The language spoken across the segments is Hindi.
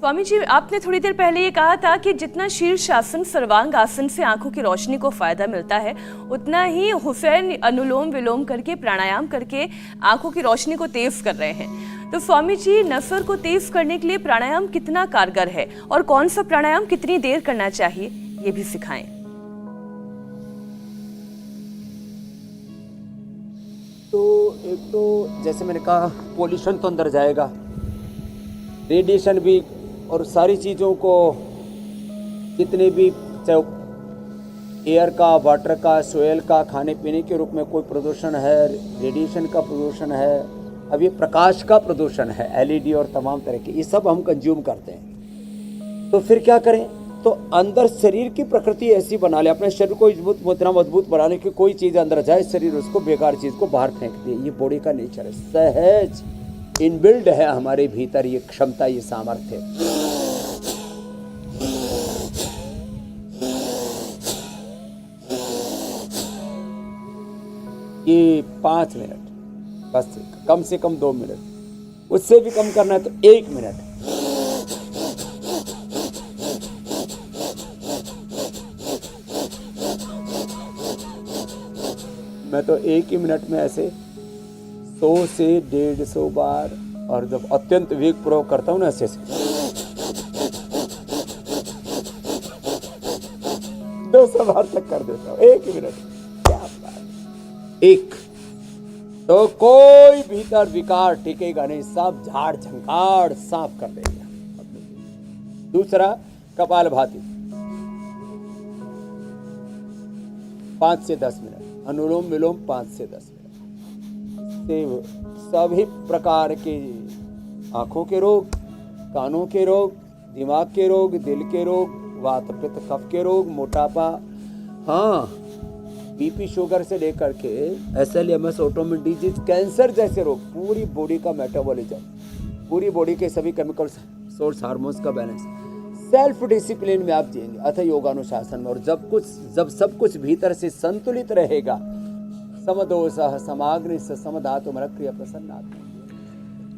स्वामी जी, आपने थोड़ी देर पहले ये कहा था कि जितना शीर्षासन सर्वांग आसन से आंखों की रोशनी को फायदा मिलता है, उतना ही हुसैन अनुलोम विलोम करके प्राणायाम करके आंखों की रोशनी को तेज कर रहे हैं। तो स्वामी जी, नसर को तेज करने के लिए प्राणायाम कितना कारगर है और कौन सा प्राणायाम कितनी देर करना चाहिए, ये भी सिखाएं। तो एक तो जैसे मैंने कहा, पोल्यूशन तो अंदर जाएगा, रेडिएशन भी, और सारी चीज़ों को जितने भी चाहे एयर का, वाटर का, सोयल का, खाने पीने के रूप में कोई प्रदूषण है, रेडिएशन का प्रदूषण है, अब ये प्रकाश का प्रदूषण है, एलईडी और तमाम तरह के, ये सब हम कंज्यूम करते हैं। तो फिर क्या करें? तो अंदर शरीर की प्रकृति ऐसी बना ले, अपने शरीर को इतना मजबूत बनाने की कोई चीज़ अंदर जाए, शरीर उसको बेकार चीज़ को बाहर फेंक दे। ये बॉडी का नेचर है, सहज इनबिल्ड है हमारे भीतर ये क्षमता, ये सामर्थ्य। ये 5 मिनट बस, कम से कम 2 मिनट, उससे भी कम करना है तो 1 मिनट। मैं तो 1 ही मिनट में ऐसे 100 से 150 बार, और जब अत्यंत वेग प्रयोग करता हूँ ना, ऐसे 200 बार तक कर देता हूँ 1 मिनट। क्या बात! एक तो कोई भीतर विकार टिकेगा नहीं, सब झाड़ झंकार साफ कर देगा। दूसरा, कपालभाति 5 से 10 मिनट, अनुलोम विलोम 5 से 10 मिनट से सभी प्रकार के आँखों के रोग, कानों के रोग, दिमाग के रोग, दिल के रोग, वात पित्त कफ के रोग, मोटापा, हाँ बीपी शुगर से लेकर के SLMS, ऑटोइम्यून डिजीज, कैंसर जैसे रोग, पूरी बॉडी का मेटाबॉलिज्म, पूरी बॉडी के सभी केमिकल सोर्स, हार्मोन्स का बैलेंस, सेल्फ डिसिप्लिन में आप जिएंगे, अथ योगानुशासन में। और जब सब कुछ भीतर से संतुलित रहेगा, समदोषः समाग्निः समधातु मरक्रिया प्रसन्नात्।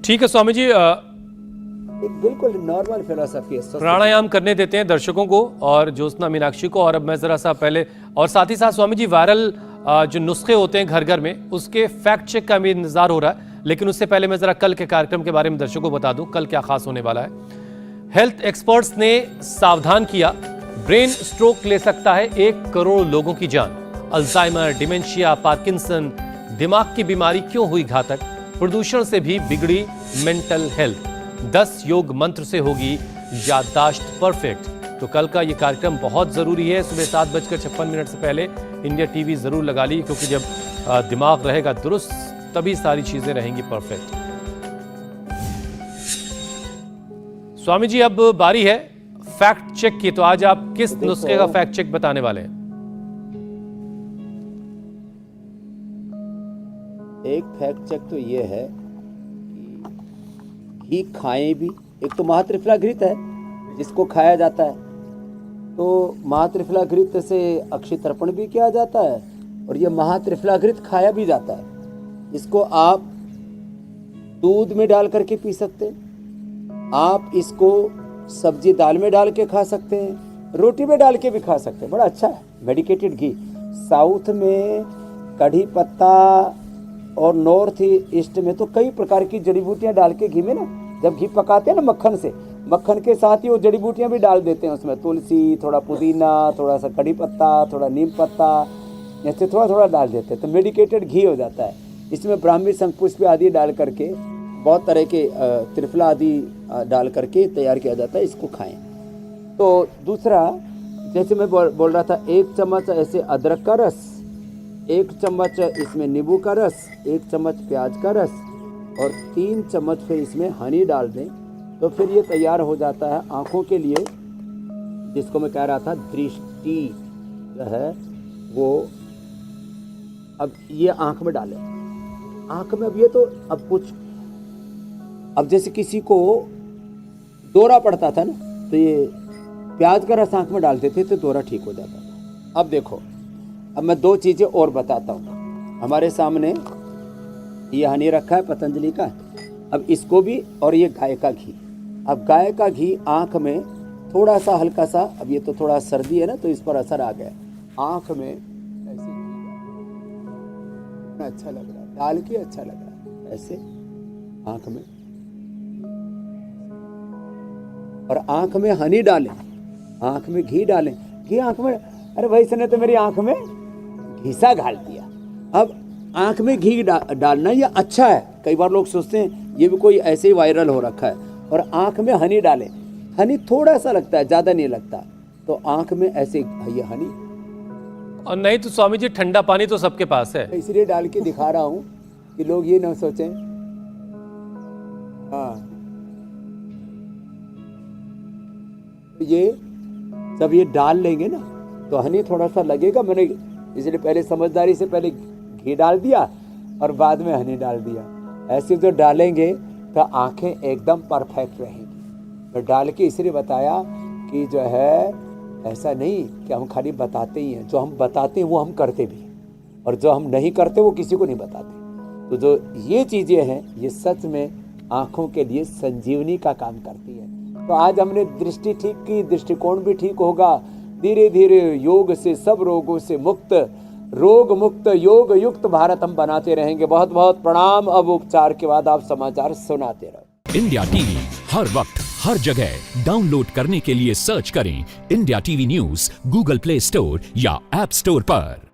ठीक है स्वामी जी, एक बिल्कुल नॉर्मल फिलॉसफी है। प्राणायाम करने देते हैं दर्शकों को और ज्योत्सना मीनाक्षी को। और अब मैं जरा सा पहले, और साथ ही साथ स्वामी जी, वायरल जो नुस्खे होते हैं घर घर में, उसके फैक्ट चेक का भी इंतजार हो रहा है, लेकिन उससे पहले मैं जरा कल के कार्यक्रम के बारे में दर्शकों को बता दूं, कल क्या खास होने वाला है। हेल्थ एक्सपर्ट्स ने सावधान किया, ब्रेन स्ट्रोक ले सकता है 1 करोड़ लोगों की जान। अल्जाइमर, डिमेंशिया, पार्किंसन, दिमाग की बीमारी क्यों हुई घातक? प्रदूषण से भी बिगड़ी मेंटल हेल्थ। 10 योग मंत्र से होगी याददाश्त परफेक्ट। तो कल का ये कार्यक्रम बहुत जरूरी है। सुबह 7:56 से पहले इंडिया टीवी जरूर लगा ली, क्योंकि जब दिमाग रहेगा दुरुस्त, तभी सारी चीजें रहेंगी परफेक्ट। स्वामी जी, अब बारी है फैक्ट चेक की। तो आज आप किस नुस्खे का फैक्ट चेक बताने वाले हैं? एक फैक्ट चेक तो ये है कि घी खाएं भी। एक तो महात्रिफलाघृत है जिसको खाया जाता है, तो महात्रिफलाघृत से अक्षय तर्पण भी किया जाता है, और ये महात्रिफलाघृत खाया भी जाता है। इसको आप दूध में डाल करके पी सकते हैं, आप इसको सब्जी दाल में डाल के खा सकते हैं, रोटी में डाल के भी खा सकते हैं। बड़ा अच्छा है, मेडिकेटेड घी। साउथ में कढ़ी पत्ता और नॉर्थ ईस्ट में तो कई प्रकार की जड़ी बूटियां डाल के घी में ना, जब घी पकाते हैं ना मक्खन से, मक्खन के साथ ही वो जड़ी बूटियां भी डाल देते हैं उसमें, तुलसी, थोड़ा पुदीना, थोड़ा सा कढ़ी पत्ता, थोड़ा नीम पत्ता, ऐसे थोड़ा थोड़ा डाल देते हैं, तो मेडिकेटेड घी हो जाता है। इसमें ब्राह्मी शंखपुष्प आदि डाल करके, बहुत तरह के त्रिफला आदि डाल करके तैयार किया जाता है, इसको खाएं। तो दूसरा, जैसे मैं बोल रहा था, 1 चम्मच ऐसे अदरक का रस, 1 चम्मच इसमें नींबू का रस, 1 चम्मच प्याज का रस, और 3 चम्मच फिर इसमें हनी डाल दें, तो फिर ये तैयार हो जाता है आँखों के लिए, जिसको मैं कह रहा था दृष्टि जो है वो। अब ये आँख में डालें, आँख में। अब ये तो अब जैसे किसी को दौरा पड़ता था ना, तो ये प्याज का रस आँख में डालते थे तो दौरा ठीक हो जाता था। अब देखो, अब मैं 2 चीज़ें और बताता हूँ। हमारे सामने ये हनी रखा है पतंजलि का, अब इसको भी, और ये गाय का घी, अब गाय का घी आँख में थोड़ा सा हल्का सा, अब ये तो थोड़ा सर्दी है ना तो इस पर असर आ गया, आँख में ऐसे अच्छा लग रहा है, डाल के अच्छा लग रहा है ऐसे आँख में। और आँख में हनी डालें, आँख में घी डालें, घी आँख में, अरे भाई इसने तो मेरी आँख में घीसा घाल दिया। अब आँख में घी डालना ये अच्छा है, कई बार लोग सोचते हैं ये भी कोई ऐसे ही वायरल हो रखा है। और आँख में हनी डालें, हनी थोड़ा सा लगता है, ज़्यादा नहीं लगता, तो आँख में ऐसे ये हनी। और नहीं तो स्वामी जी ठंडा पानी तो सबके पास है, इसलिए डाल के दिखा रहा हूँ कि लोग ये ना सोचें। हाँ, ये जब ये डाल लेंगे ना तो हनी थोड़ा सा लगेगा, मैंने इसलिए पहले समझदारी से पहले घी डाल दिया और बाद में हनी डाल दिया। ऐसे जो डालेंगे तो आंखें एकदम परफेक्ट रहेंगी। तो डाल के इसलिए बताया कि जो है ऐसा नहीं कि हम खाली बताते ही हैं, जो हम बताते हैं वो हम करते भी हैं, और जो हम नहीं करते वो किसी को नहीं बताते। तो जो ये चीज़ें हैं ये सच में आँखों के लिए संजीवनी का काम करती है। तो आज हमने दृष्टि ठीक की, दृष्टिकोण भी ठीक होगा। धीरे धीरे योग से सब रोगों से मुक्त, रोग मुक्त योग युक्त भारत हम बनाते रहेंगे। बहुत बहुत प्रणाम। अब उपचार के बाद आप समाचार सुनाते रहो। इंडिया टीवी हर वक्त हर जगह डाउनलोड करने के लिए सर्च करें India TV news Google play store या ऐप स्टोर पर।